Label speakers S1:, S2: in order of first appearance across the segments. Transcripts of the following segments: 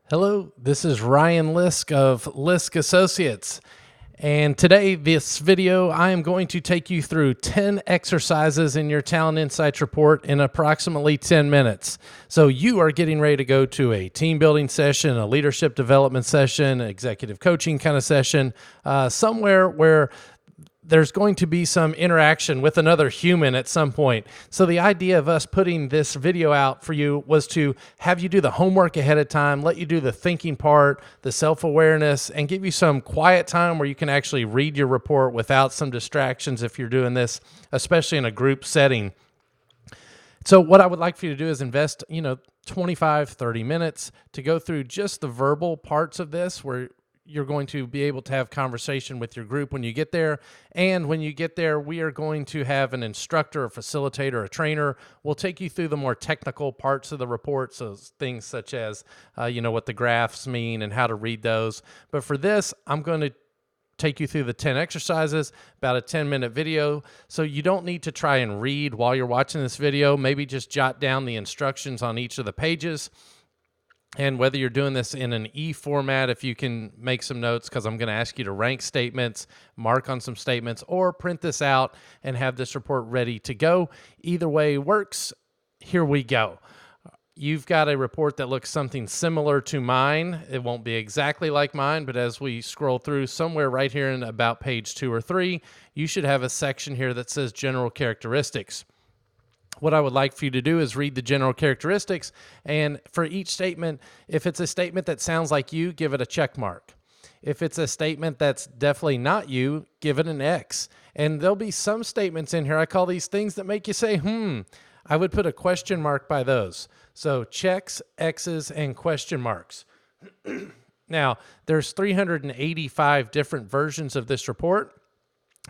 S1: Hello, this is Ryan Lisk of Lisk Associates. And today, this video, I am going to take you through 10 exercises in your Talent Insights report in approximately 10 minutes. So you are getting ready to go to a team building session, a leadership development session, executive coaching kind of session, somewhere where there's going to be some interaction with another human at some point. So the idea of us putting this video out for you was to have you do the homework ahead of time, let you do the thinking part, the self-awareness, and give you some quiet time where you can actually read your report without some distractions if you're doing this, especially in a group setting. So what I would like for you to do is invest, 25, 30 minutes to go through just the verbal parts of this where you're going to be able to have conversation with your group when you get there. And when you get there, we are going to have an instructor, a facilitator, a trainer. We'll take you through the more technical parts of the report, so things such as, what the graphs mean and how to read those. But for this, I'm going to take you through the 10 exercises, about a 10-minute video. So you don't need to try and read while you're watching this video. Maybe just jot down the instructions on each of the pages. And whether you're doing this in an E format, if you can make some notes, because I'm going to ask you to rank statements, mark on some statements, or print this out and have this report ready to go. Either way works. Here we go. You've got a report that looks something similar to mine. It won't be exactly like mine, but as we scroll through somewhere right here in about page 2 or 3, you should have a section here that says general characteristics. What I would like for you to do is read the general characteristics, and for each statement, if it's a statement that sounds like you, give it a check mark. If it's a statement that's definitely not you, give it an X. And there'll be some statements in here, I call these things that make you say, I would put a question mark by those. So checks, X's, and question marks. Now, there's 385 different versions of this report,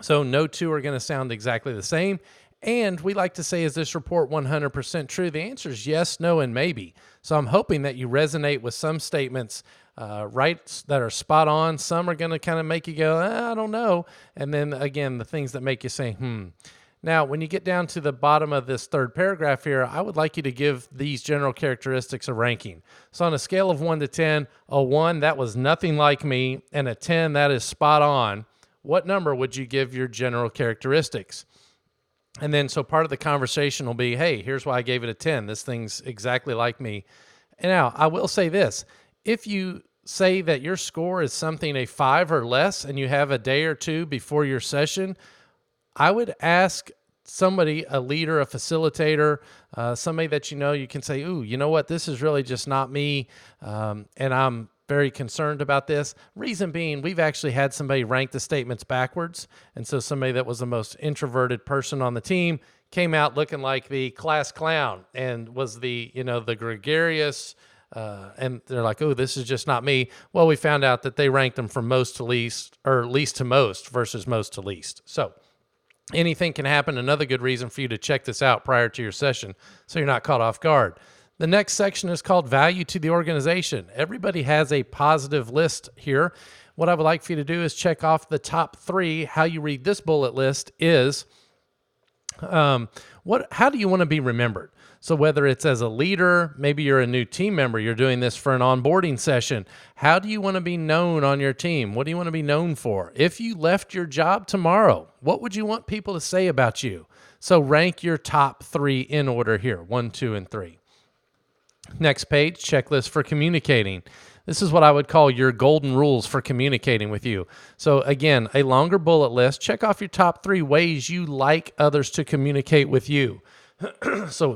S1: so no two are going to sound exactly the same. And we like to say, is this report 100% true? The answer is yes, no, and maybe. So I'm hoping that you resonate with some statements that are spot on. Some are going to kind of make you go, I don't know. And then again, the things that make you say, Now, when you get down to the bottom of this third paragraph here, I would like you to give these general characteristics a ranking. So on a scale of 1 to 10, a 1, that was nothing like me, and a 10, that is spot on. What number would you give your general characteristics? And then so part of the conversation will be, hey, here's why I gave it a 10. This thing's exactly like me. And now I will say this. If you say that your score is something a 5 or less and you have a day or two before your session, I would ask somebody, a leader, a facilitator, somebody that you can say, ooh, you know what? This is really just not me. And I'm very concerned about this. Reason being, we've actually had somebody rank the statements backwards. And so somebody that was the most introverted person on the team came out looking like the class clown and was the gregarious, and they're like, oh, this is just not me. Well, we found out that they ranked them from most to least, or least to most versus most to least. So anything can happen. Another good reason for you to check this out prior to your session so you're not caught off guard. The next section is called value to the organization. Everybody has a positive list here. What I would like for you to do is check off the top 3. How you read this bullet list is, how do you want to be remembered? So whether it's as a leader, maybe you're a new team member, you're doing this for an onboarding session. How do you want to be known on your team? What do you want to be known for? If you left your job tomorrow, what would you want people to say about you? So rank your top 3 in order here, 1, 2, and 3. Next page, checklist for communicating. This is what I would call your golden rules for communicating with you. So again, a longer bullet list. Check off your top 3 ways you like others to communicate with you. So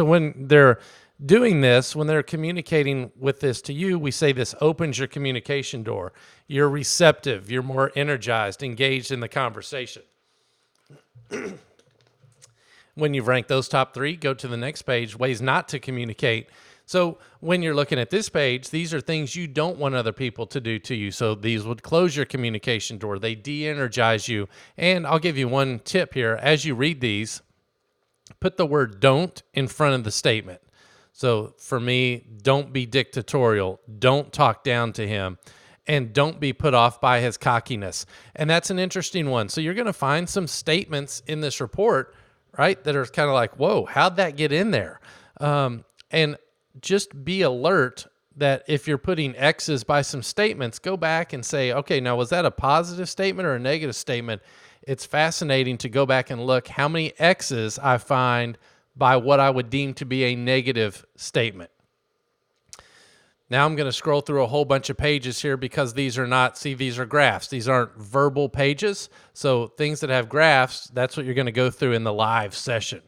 S1: when they're doing this, when they're communicating with this to you, we say this opens your communication door. You're receptive. You're more energized, engaged in the conversation. When you've ranked those top 3, go to the next page, ways not to communicate. So when you're looking at this page, these are things you don't want other people to do to you. So these would close your communication door. They de-energize you. And I'll give you one tip here. As you read these, put the word don't in front of the statement. So for me, don't be dictatorial. Don't talk down to him. And don't be put off by his cockiness. And that's an interesting one. So you're going to find some statements in this report, right, that are kind of like, whoa, how'd that get in there? And just be alert that if you're putting X's by some statements, go back and say, okay, now was that a positive statement or a negative statement? It's fascinating to go back and look how many X's I find by what I would deem to be a negative statement. Now I'm going to scroll through a whole bunch of pages here because these are not, see, these are graphs. These aren't verbal pages. So things that have graphs, that's what you're going to go through in the live session.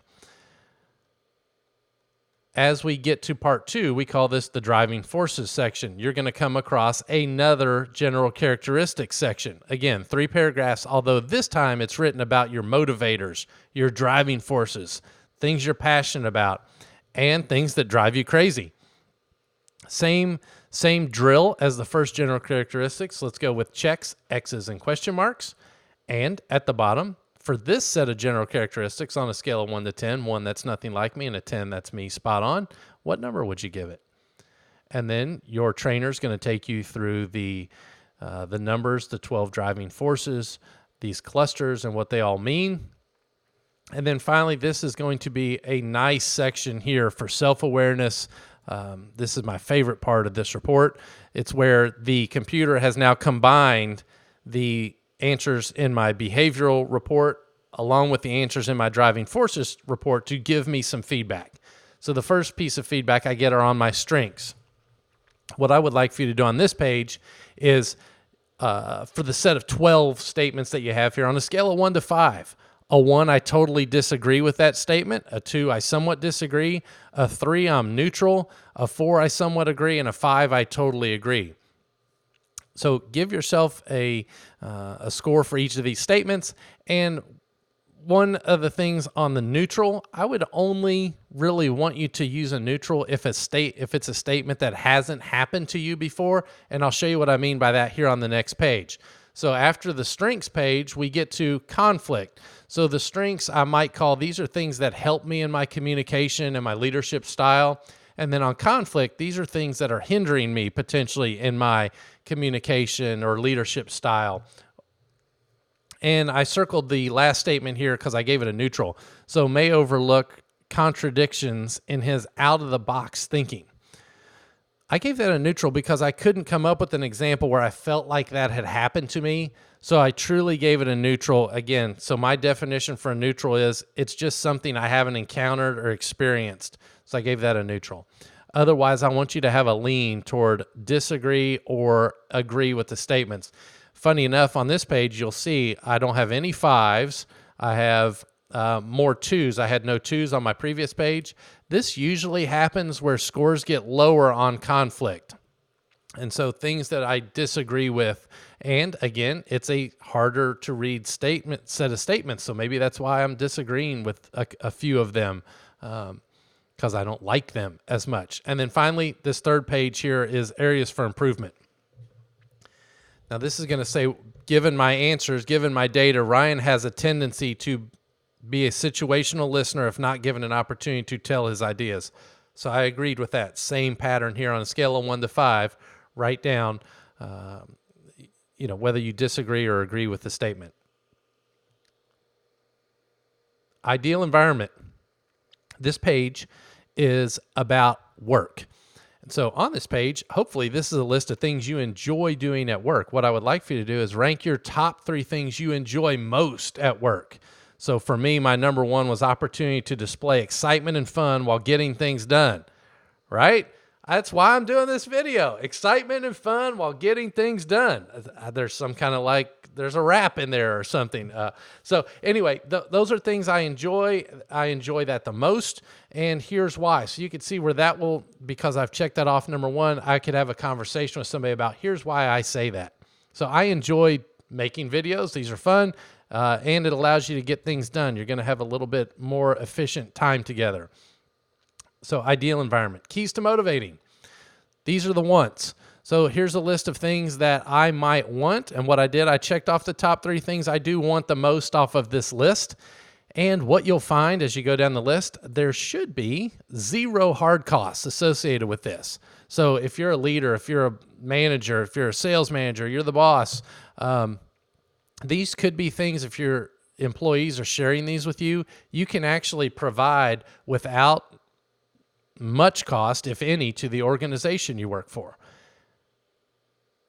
S1: As we get to part 2, we call this the driving forces section. You're going to come across another general characteristics section. Again, 3 paragraphs, although this time it's written about your motivators, your driving forces, things you're passionate about, and things that drive you crazy. Same drill as the first general characteristics. Let's go with checks, X's, and question marks. And at the bottom, for this set of general characteristics on a scale of 1 to 10, 1 that's nothing like me, and a 10 that's me spot on, what number would you give it? And then your trainer's going to take you through the numbers, the 12 driving forces, these clusters, and what they all mean. And then finally, this is going to be a nice section here for self-awareness. This is my favorite part of this report. It's where the computer has now combined the answers in my behavioral report along with the answers in my driving forces report to give me some feedback. So the first piece of feedback I get are on my strengths. What I would like for you to do on this page is for the set of 12 statements that you have here on a scale of 1 to 5. A 1, I totally disagree with that statement. A 2, I somewhat disagree. A 3, I'm neutral. A 4, I somewhat agree. And a 5, I totally agree. So give yourself a score for each of these statements. And one of the things on the neutral, I would only really want you to use a neutral if it's a statement that hasn't happened to you before. And I'll show you what I mean by that here on the next page. So after the strengths page, we get to conflict. So the strengths I might call, these are things that help me in my communication and my leadership style. And then on conflict, these are things that are hindering me potentially in my communication or leadership style. And I circled the last statement here because I gave it a neutral. So may overlook contradictions in his out-of-the-box thinking. I gave that a neutral because I couldn't come up with an example where I felt like that had happened to me. So I truly gave it a neutral again. So my definition for a neutral is it's just something I haven't encountered or experienced. So I gave that a neutral. Otherwise, I want you to have a lean toward disagree or agree with the statements. Funny enough, on this page, you'll see I don't have any 5s. I have more 2s. I had no 2s on my previous page. This usually happens where scores get lower on conflict. And so things that I disagree with, and again, it's a harder to read set of statements. So maybe that's why I'm disagreeing with a few of them because I don't like them as much. And then finally, this third page here is areas for improvement. Now this is going to say, given my answers, given my data, Ryan has a tendency to be a situational listener if not given an opportunity to tell his ideas. So I agreed with that. Same pattern here on a scale of 1 to 5. Write down, whether you disagree or agree with the statement. Ideal environment. This page is about work. And so on this page, hopefully this is a list of things you enjoy doing at work. What I would like for you to do is rank your top 3 things you enjoy most at work. So for me, my number 1 was opportunity to display excitement and fun while getting things done, right? That's why I'm doing this video. Excitement and fun while getting things done. There's some kind of there's a rap in there or something. So anyway, those are things I enjoy. I enjoy that the most. And here's why. So you can see where that will, because I've checked that off number 1, I could have a conversation with somebody about here's why I say that. So I enjoy making videos. These are fun. And it allows you to get things done. You're going to have a little bit more efficient time together. So ideal environment. Keys to motivating. These are the wants. So here's a list of things that I might want. And what I did, I checked off the top 3 things I do want the most off of this list. And what you'll find as you go down the list, there should be 0 hard costs associated with this. So if you're a leader, if you're a manager, if you're a sales manager, you're the boss, these could be things, if your employees are sharing these with you, you can actually provide without much cost, if any, to the organization you work for.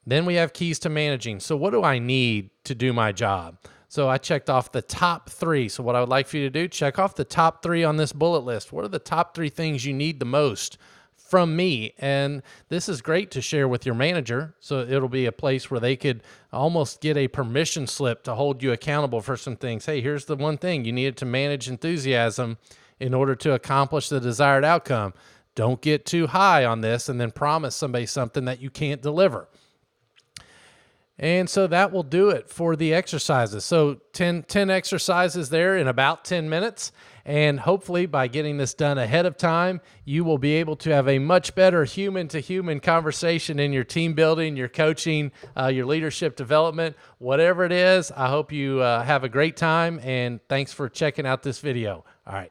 S1: Then we have keys to managing. So what do I need to do my job? So I checked off the top 3. So what I would like for you to do, check off the top 3 on this bullet list. What are the top 3 things you need the most from me? And this is great to share with your manager. So it'll be a place where they could almost get a permission slip to hold you accountable for some things. Hey, here's the one thing you needed to manage enthusiasm in order to accomplish the desired outcome. Don't get too high on this and then promise somebody something that you can't deliver. And so that will do it for the exercises. So 10 exercises there in about 10 minutes. And hopefully by getting this done ahead of time, you will be able to have a much better human-to-human conversation in your team building, your coaching, your leadership development, whatever it is. I hope you have a great time, and thanks for checking out this video. All right.